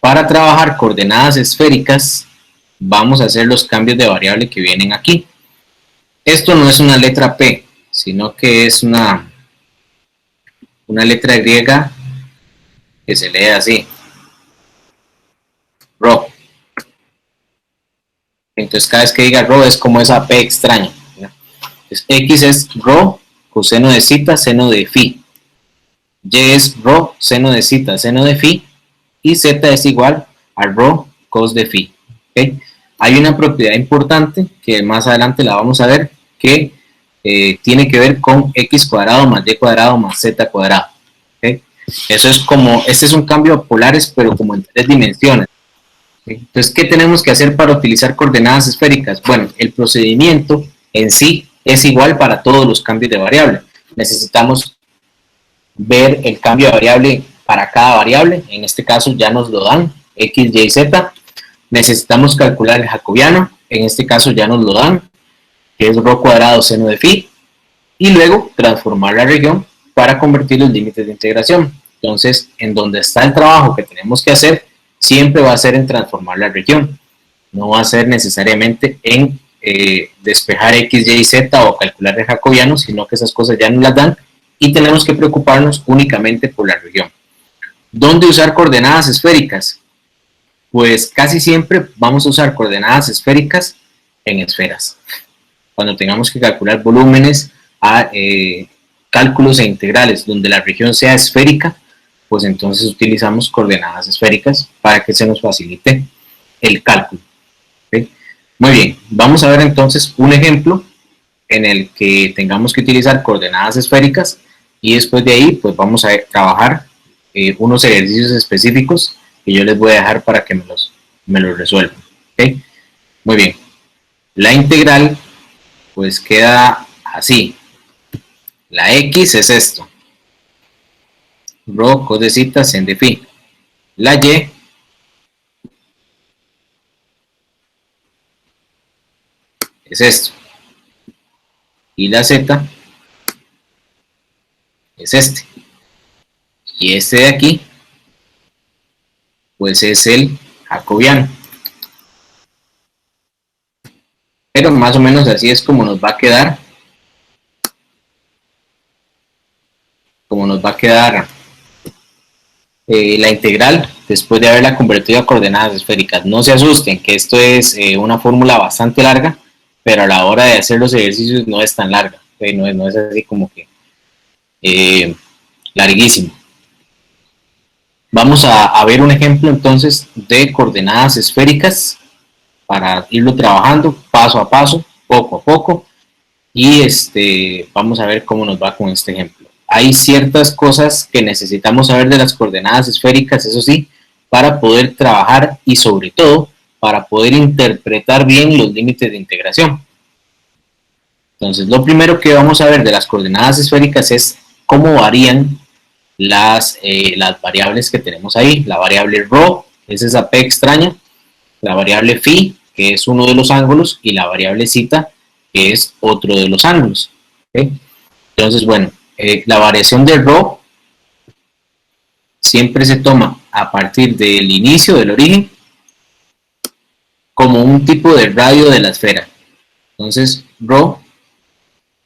Para trabajar coordenadas esféricas, vamos a hacer los cambios de variable que vienen aquí. Esto no es una letra P, sino que es una letra griega que se lee así, rho. Entonces cada vez que diga rho es como esa P extraña. Entonces, X es rho, coseno de zeta, seno de phi. Y es rho, seno de zeta, seno de phi. Y Z es igual a rho, cos de phi. ¿Okay? Hay una propiedad importante que más adelante la vamos a ver, que tiene que ver con x cuadrado más y cuadrado más z cuadrado. ¿Okay? Eso es como, este es un cambio de polares, pero como en 3 dimensiones. ¿Okay? Entonces, ¿qué tenemos que hacer para utilizar coordenadas esféricas? Bueno, el procedimiento en sí es igual para todos los cambios de variable. Necesitamos ver el cambio de variable para cada variable, en este caso ya nos lo dan, x, y, z. Necesitamos calcular el jacobiano, en este caso ya nos lo dan, que es rho cuadrado seno de phi, y luego transformar la región para convertir los límites de integración. Entonces, en donde está el trabajo que tenemos que hacer, siempre va a ser en transformar la región, no va a ser necesariamente en despejar x, y, z o calcular el jacobiano, sino que esas cosas ya nos las dan y tenemos que preocuparnos únicamente por la región. ¿Dónde usar coordenadas esféricas? Pues casi siempre vamos a usar coordenadas esféricas en esferas. Cuando tengamos que calcular volúmenes, cálculos e integrales donde la región sea esférica, pues entonces utilizamos coordenadas esféricas para que se nos facilite el cálculo. ¿Okay? Muy bien, vamos a ver entonces un ejemplo en el que tengamos que utilizar coordenadas esféricas y después de ahí pues vamos a trabajar unos ejercicios específicos que yo les voy a dejar para que me los resuelvan. ¿Okay? Muy bien, la integral pues queda así. La x es esto, rho cos de zeta sen de phi. La y es esto, y la z es este, y este de aquí pues es el jacobiano. Pero más o menos así es como nos va a quedar, la integral después de haberla convertido a coordenadas esféricas. No se asusten que esto es una fórmula bastante larga, pero a la hora de hacer los ejercicios no es tan larga, no es así como que larguísimo. Vamos a ver un ejemplo entonces de coordenadas esféricas para irlo trabajando paso a paso, poco a poco, y vamos a ver cómo nos va con este ejemplo. Hay ciertas cosas que necesitamos saber de las coordenadas esféricas, eso sí, para poder trabajar y sobre todo para poder interpretar bien los límites de integración. Entonces, lo primero que vamos a ver de las coordenadas esféricas es cómo varían las variables que tenemos ahí. La variable rho es esa p extraña, la variable phi, que es uno de los ángulos, y la variable zeta, que es otro de los ángulos. ¿Okay? Entonces, bueno, la variación de rho siempre se toma a partir del inicio, del origen, como un tipo de radio de la esfera. Entonces, rho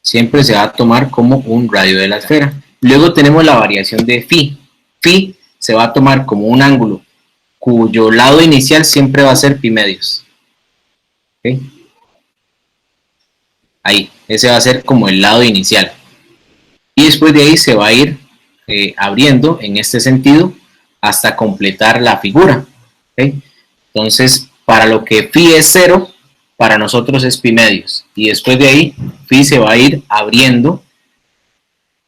siempre se va a tomar como un radio de la esfera. Luego tenemos la variación de phi. Phi se va a tomar como un ángulo cuyo lado inicial siempre va a ser pi medios. ¿Okay? Ahí, ese va a ser como el lado inicial. Y después de ahí se va a ir abriendo en este sentido hasta completar la figura. ¿Okay? Entonces, para lo que phi es 0, para nosotros es pi medios. Y después de ahí, phi se va a ir abriendo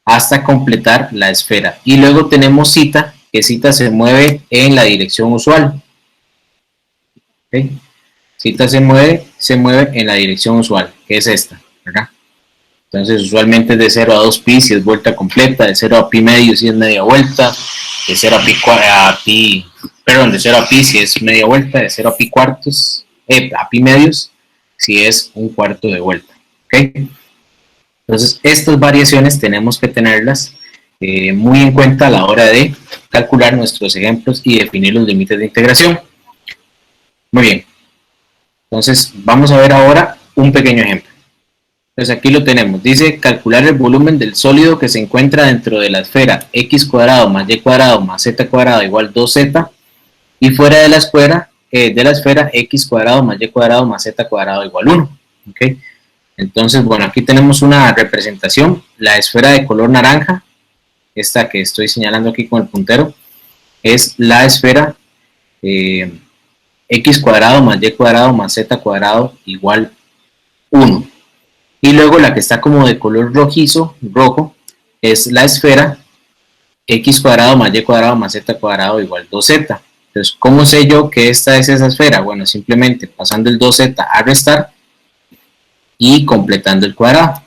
hasta completar la esfera. Y luego tenemos zeta, que zeta se mueve en la dirección usual. ¿Okay? Zeta se mueve en la dirección usual, que es esta, ¿verdad? Entonces usualmente es de 0 a 2 pi si es vuelta completa, de 0 a pi medio si es media vuelta, de 0 a pi, de 0 a pi si es media vuelta, de 0 a pi cuartos, a pi medios si es un cuarto de vuelta. ¿Okay? Entonces estas variaciones tenemos que tenerlas muy en cuenta a la hora de calcular nuestros ejemplos y definir los límites de integración. Muy bien, entonces vamos a ver ahora un pequeño ejemplo. Entonces aquí lo tenemos, dice calcular el volumen del sólido que se encuentra dentro de la esfera x cuadrado más y cuadrado más z cuadrado igual 2z y fuera de la esfera x cuadrado más y cuadrado más z cuadrado igual 1. ¿Okay? Entonces, bueno, aquí tenemos una representación, la esfera de color naranja, esta que estoy señalando aquí con el puntero, es la esfera x cuadrado más y cuadrado más z cuadrado igual 1. Y luego la que está como de color rojizo, rojo, es la esfera x cuadrado más y cuadrado más z cuadrado igual 2z. Entonces, ¿cómo sé yo que esta es esa esfera? Bueno, simplemente pasando el 2z a restar y completando el cuadrado.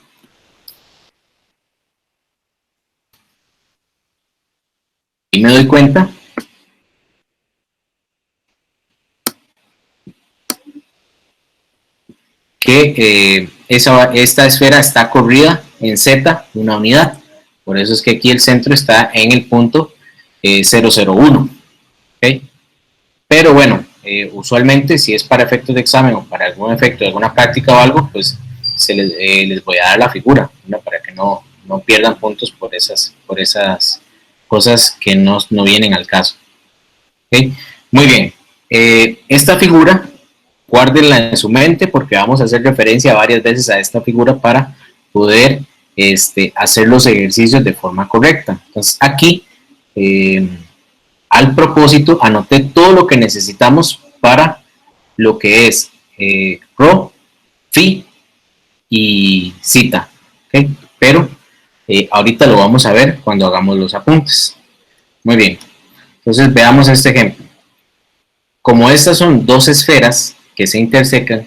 Y me doy cuenta que esta esfera está corrida en z, una unidad. Por eso es que aquí el centro está en el punto 001. ¿Okay? Pero bueno, usualmente si es para efectos de examen o para algún efecto de alguna práctica o algo, pues les voy a dar la figura, ¿no? Para que no pierdan puntos por esas cosas que no vienen al caso. ¿Okay? Muy bien, esta figura guárdenla en su mente porque vamos a hacer referencia varias veces a esta figura para poder hacer los ejercicios de forma correcta. Entonces aquí, al propósito, anoté todo lo que necesitamos para lo que es rho, phi y zeta. ¿Okay? Pero ahorita lo vamos a ver cuando hagamos los apuntes. Muy bien, entonces veamos este ejemplo. Como estas son dos esferas que se intersecan,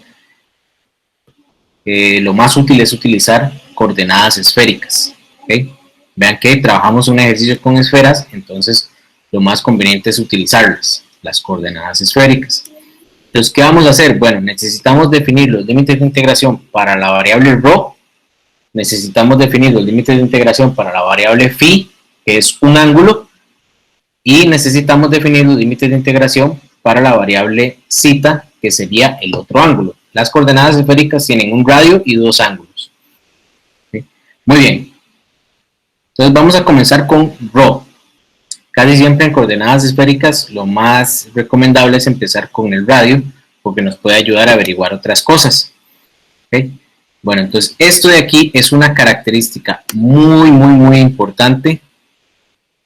lo más útil es utilizar coordenadas esféricas. ¿Okay? Vean que trabajamos un ejercicio con esferas, entonces lo más conveniente es utilizarlas, las coordenadas esféricas. Entonces, ¿qué vamos a hacer? Bueno, necesitamos definir los límites de integración para la variable rho, necesitamos definir los límites de integración para la variable phi, que es un ángulo, y necesitamos definir los límites de integración para la variable zeta, que sería el otro ángulo. Las coordenadas esféricas tienen un radio y dos ángulos. ¿Sí? Muy bien. Entonces vamos a comenzar con rho. Casi siempre en coordenadas esféricas lo más recomendable es empezar con el radio porque nos puede ayudar a averiguar otras cosas. ¿Okay? Bueno, entonces esto de aquí es una característica muy importante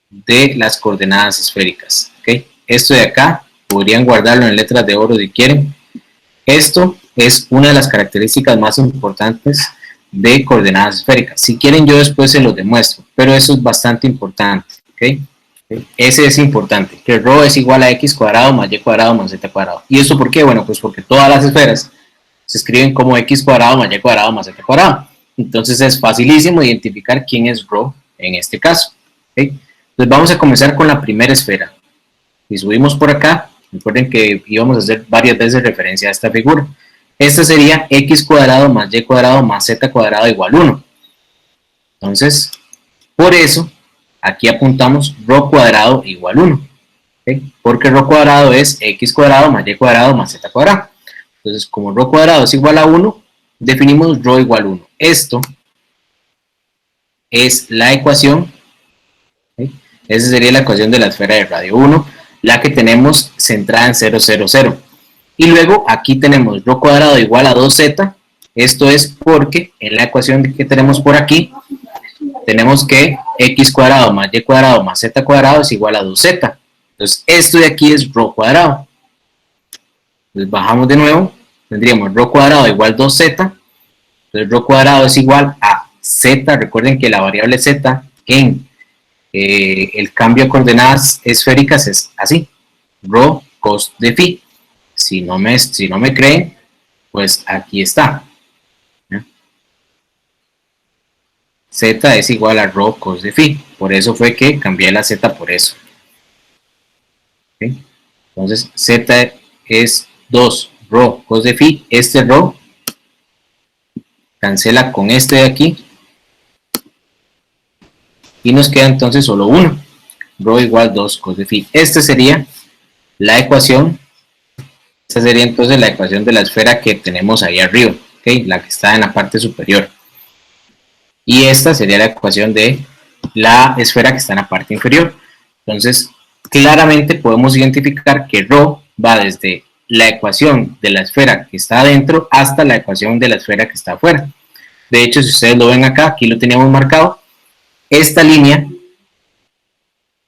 de las coordenadas esféricas. ¿Okay? Esto de acá podrían guardarlo en letras de oro si quieren. Esto es una de las características más importantes de coordenadas esféricas. Si quieren yo después se los demuestro, pero eso es bastante importante. ¿Okay? Ese es importante, que rho es igual a x cuadrado más y cuadrado más z cuadrado. ¿Y eso por qué? Bueno, pues porque todas las esferas se escriben como x cuadrado más y cuadrado más z cuadrado. Entonces es facilísimo identificar quién es rho en este caso. ¿Okay? Entonces vamos a comenzar con la primera esfera. Si subimos por acá, recuerden que íbamos a hacer varias veces referencia a esta figura. Esta sería x cuadrado más y cuadrado más z cuadrado igual 1. Entonces, por eso, aquí apuntamos rho cuadrado igual 1. ¿Okay? Porque rho cuadrado es x cuadrado más y cuadrado más z cuadrado. Entonces, como rho cuadrado es igual a 1, definimos rho igual 1. Esto es la ecuación, ¿okay? Esa sería la ecuación de la esfera de radio 1, la que tenemos centrada en 0, 0, 0. Y luego aquí tenemos rho cuadrado igual a 2z. Esto es porque en la ecuación que tenemos por aquí, tenemos que x cuadrado más y cuadrado más z cuadrado es igual a 2z. Entonces, esto de aquí es rho cuadrado. Entonces, bajamos de nuevo, tendríamos rho cuadrado igual 2z. Entonces, rho cuadrado es igual a z. Recuerden que la variable z en el cambio de coordenadas esféricas es así: rho cos de phi. Si no me creen, pues aquí está. Z es igual a rho cos de phi. Por eso fue que cambié la z por eso. ¿Okay? Entonces, z es 2 rho cos de phi. Este rho cancela con este de aquí. y nos queda entonces solo 1. Rho igual 2 cos de phi. Esta sería la ecuación. Esta sería entonces la ecuación de la esfera que tenemos ahí arriba, ¿okay? La que está en la parte superior. Y esta sería la ecuación de la esfera que está en la parte inferior. Entonces, claramente podemos identificar que Rho va desde la ecuación de la esfera que está adentro hasta la ecuación de la esfera que está afuera. De hecho, si ustedes lo ven acá, aquí lo teníamos marcado, esta línea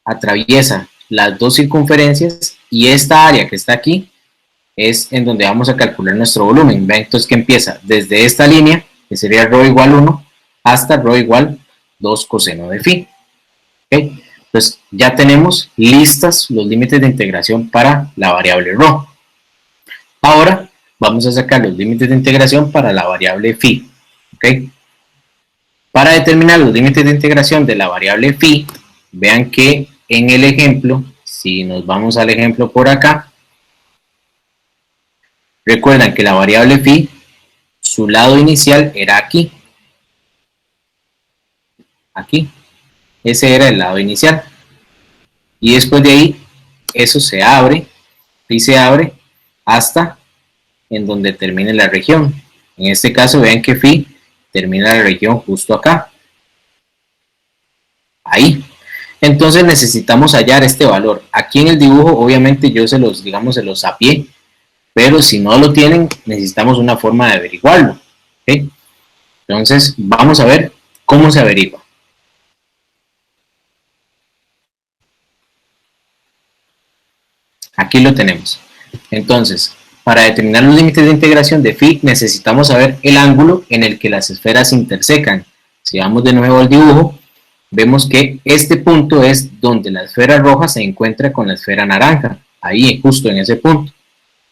atraviesa las dos circunferencias y esta área que está aquí es en donde vamos a calcular nuestro volumen. ¿Ven? Entonces, que empieza desde esta línea, que sería Rho igual 1, hasta Rho igual 2 coseno de phi. ¿Okay? Entonces, ya tenemos listas los límites de integración para la variable Rho. Ahora, vamos a sacar los límites de integración para la variable phi. ¿Okay? Para determinar los límites de integración de la variable phi, vean que en el ejemplo, si nos vamos al ejemplo por acá, recuerdan que la variable phi, su lado inicial era aquí. Aquí. Ese era el lado inicial. Y después de ahí, eso se abre, y se abre hasta en donde termine la región. En este caso, vean que phi termina la región justo acá. Ahí. Entonces necesitamos hallar este valor. Aquí en el dibujo, obviamente yo se los sapié, pero si no lo tienen, necesitamos una forma de averiguarlo. ¿Okay? Entonces, vamos a ver cómo se averigua. Aquí lo tenemos. Entonces, para determinar los límites de integración de phi, necesitamos saber el ángulo en el que las esferas se intersecan. Si vamos de nuevo al dibujo, vemos que este punto es donde la esfera roja se encuentra con la esfera naranja. Ahí, justo en ese punto.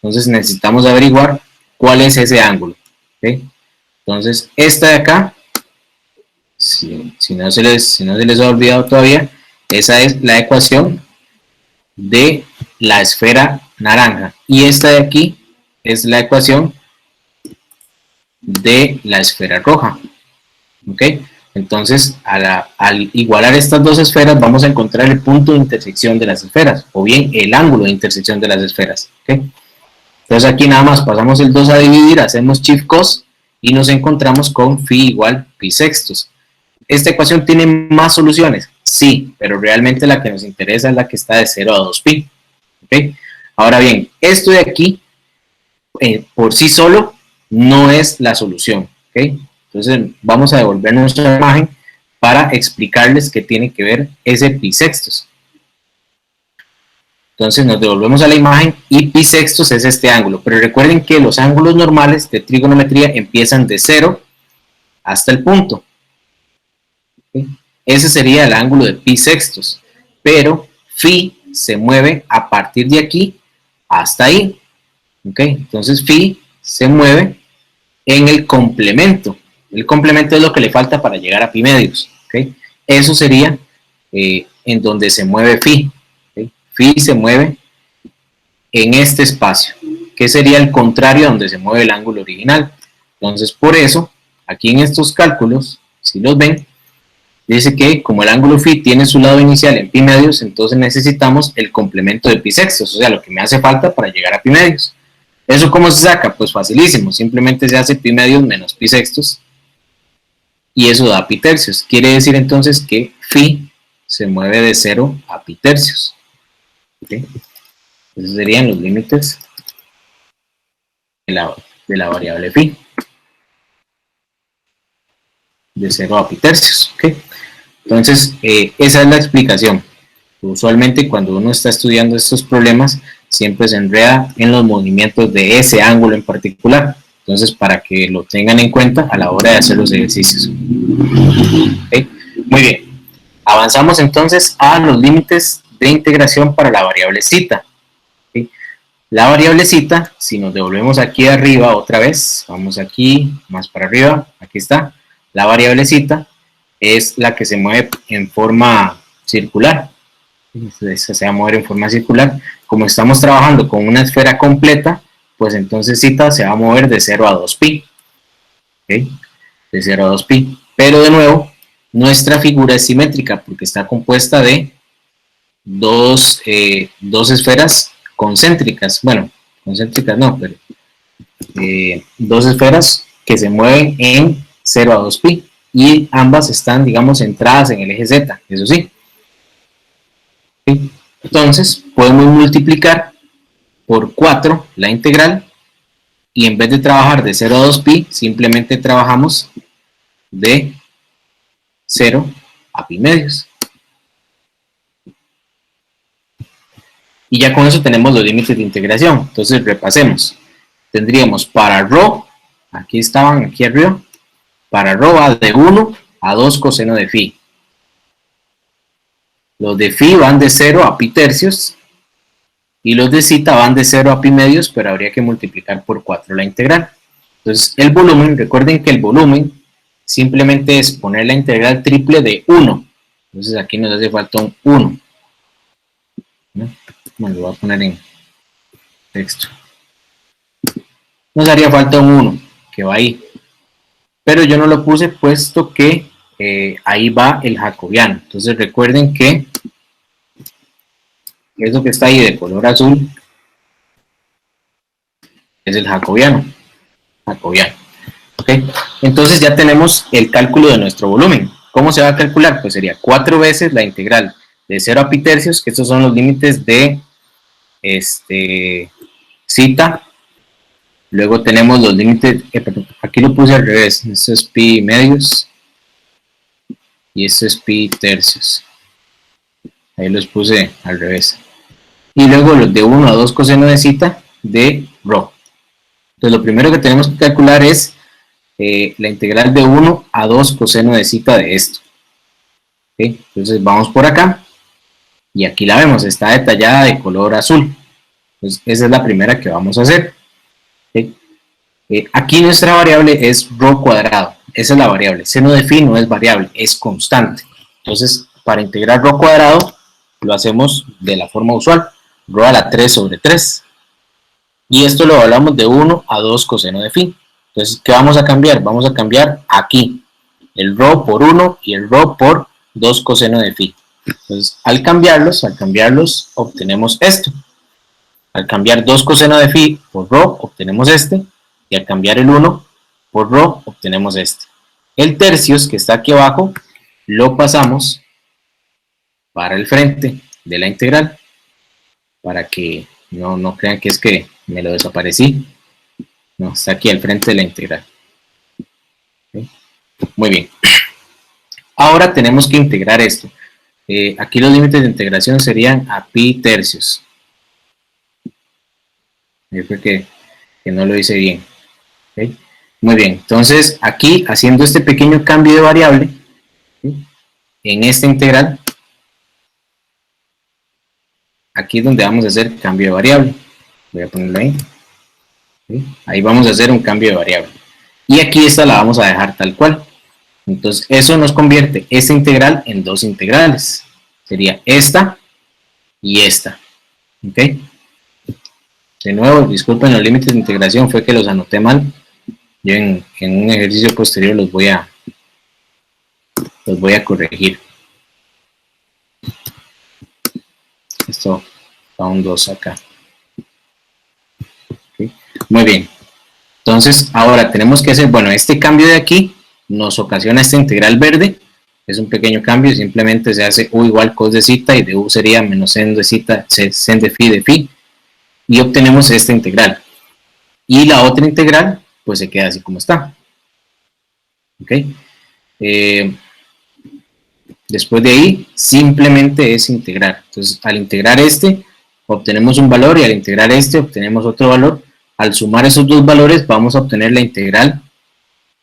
Entonces, necesitamos averiguar cuál es ese ángulo. ¿Okay? Entonces, esta de acá, si no se les ha olvidado todavía, esa es la ecuación de la esfera naranja. Y esta de aquí es la ecuación de la esfera roja. ¿Ok? Entonces, al igualar estas dos esferas, vamos a encontrar el punto de intersección de las esferas, o bien el ángulo de intersección de las esferas. ¿Ok? Entonces, aquí nada más pasamos el 2 a dividir, hacemos shift cos, y nos encontramos con phi igual pi sextos. ¿Esta ecuación tiene más soluciones? Sí, pero realmente la que nos interesa es la que está de 0 a 2pi. ¿Okay? Ahora bien, esto de aquí, por sí solo, no es la solución. ¿Okay? Entonces, vamos a devolver nuestra imagen para explicarles qué tiene que ver ese pi sextos. Entonces, nos devolvemos a la imagen y pi sextos es este ángulo. Pero recuerden que los ángulos normales de trigonometría empiezan de 0 hasta el punto. ¿Okay? Ese sería el ángulo de pi sextos. Pero phi se mueve a partir de aquí hasta ahí. ¿Okay? Entonces, phi se mueve en el complemento. El complemento es lo que le falta para llegar a pi medios. ¿Okay? Eso sería en donde se mueve phi. ¿Okay? Phi se mueve en este espacio, que sería el contrario a donde se mueve el ángulo original. Entonces, por eso, aquí en estos cálculos, si los ven, dice que como el ángulo phi tiene su lado inicial en pi medios, entonces necesitamos el complemento de pi sextos, o sea, lo que me hace falta para llegar a pi medios. ¿Eso cómo se saca? Pues facilísimo, simplemente se hace pi medios menos pi sextos, y eso da pi tercios. Quiere decir entonces que phi se mueve de 0 a pi tercios. ¿Okay? Esos serían los límites de la variable phi. De 0 a pi tercios. ¿Okay? Entonces, esa es la explicación. Usualmente cuando uno está estudiando estos problemas, siempre se enreda en los movimientos de ese ángulo en particular. Entonces, para que lo tengan en cuenta a la hora de hacer los ejercicios. ¿Okay? Muy bien. Avanzamos entonces a los límites de integración para la variable zeta. ¿Okay? La variable zeta, si nos devolvemos aquí arriba otra vez, vamos aquí, más para arriba, aquí está. La variable zeta es la que se mueve en forma circular. Se va a mover en forma circular. Como estamos trabajando con una esfera completa, pues entonces zeta se va a mover de 0 a 2pi. ¿Okay? De 0 a 2pi. Pero de nuevo, nuestra figura es simétrica porque está compuesta de dos esferas concéntricas. Bueno, concéntricas no, pero dos esferas que se mueven en 0 a 2 pi y ambas están, digamos, centradas en el eje Z, eso sí. Entonces podemos multiplicar por 4 la integral y en vez de trabajar de 0 a 2 pi simplemente trabajamos de 0 a pi medios. Y ya con eso tenemos los límites de integración. Entonces repasemos. Tendríamos para ρ, aquí estaban, aquí arriba, para ρ va de 1 a 2 coseno de phi. Los de phi van de 0 a pi tercios y los de zeta van de 0 a pi medios, pero habría que multiplicar por 4 la integral. Entonces el volumen, recuerden que el volumen simplemente es poner la integral triple de 1. Entonces aquí nos hace falta un 1. Bueno, lo voy a poner en texto. Nos haría falta un 1, que va ahí. Pero yo no lo puse puesto que ahí va el jacobiano. Entonces recuerden que eso que está ahí de color azul es el jacobiano. ¿Okay? Entonces ya tenemos el cálculo de nuestro volumen. ¿Cómo se va a calcular? Pues sería 4 veces la integral de 0 a pi tercios, que estos son los límites de zeta. Luego tenemos los límites, aquí lo puse al revés, esto es pi medios y esto es pi tercios. Ahí los puse al revés. Y luego los de 1 a 2 coseno de zeta de ρ. Entonces lo primero que tenemos que calcular es la integral de 1 a 2 coseno de zeta de esto. ¿Okay? Entonces vamos por acá y aquí la vemos, está detallada de color azul. Entonces esa es la primera que vamos a hacer. ¿Okay? Aquí nuestra variable es ρ cuadrado, esa es la variable. Seno de phi no es variable, es constante. Entonces para integrar ρ cuadrado lo hacemos de la forma usual, ρ a la 3 sobre 3. Y esto lo hablamos de 1 a 2 coseno de phi. Entonces, ¿qué vamos a cambiar? Vamos a cambiar aquí el ρ por 1 y el ρ por 2 coseno de phi. Entonces, al cambiarlos obtenemos esto. Al cambiar 2 coseno de phi por ρ obtenemos este. Y al cambiar el 1 por ρ obtenemos este. El tercios que está aquí abajo lo pasamos para el frente de la integral. Para que no crean que es que me lo desaparecí. No, está aquí al frente de la integral. ¿Okay? Muy bien. Ahora tenemos que integrar esto. Aquí los límites de integración serían a pi tercios. Yo creo que no lo hice bien. ¿Okay? Muy bien. Entonces, aquí haciendo este pequeño cambio de variable, ¿sí? En esta integral, aquí es donde vamos a hacer cambio de variable. Voy a ponerlo ahí. ¿Sí? Ahí vamos a hacer un cambio de variable. Y aquí esta la vamos a dejar tal cual. Entonces eso nos convierte esta integral en dos integrales. Sería esta y esta. ¿Ok? De nuevo, disculpen los límites de integración, fue que los anoté mal. Yo en un ejercicio posterior los voy a corregir. Esto va un 2 acá. Muy bien, entonces ahora tenemos que hacer, bueno, este cambio de aquí nos ocasiona esta integral verde, es un pequeño cambio, simplemente se hace u igual cos de zeta y de u sería menos sen de zeta, sen de phi, y obtenemos esta integral. Y la otra integral, pues se queda así como está. ¿Ok? Después de ahí, simplemente es integrar. Entonces, al integrar este, obtenemos un valor y al integrar este, obtenemos otro valor. Al sumar esos dos valores vamos a obtener la integral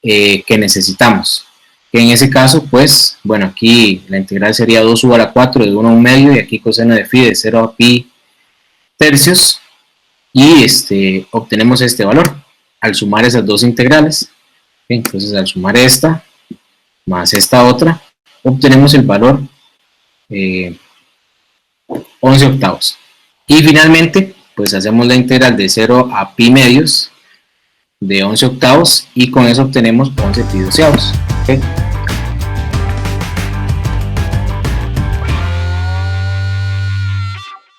que necesitamos. Que en ese caso, pues, bueno, aquí la integral sería 2u a la 4 de 1 a 1 medio y aquí coseno de phi de 0 a pi tercios y obtenemos este valor. Al sumar esas dos integrales, entonces al sumar esta más esta otra, obtenemos el valor 11 octavos. Y finalmente, pues hacemos la integral de 0 a pi medios de 11 octavos y con eso obtenemos 11 pi doceavos. ¿Okay?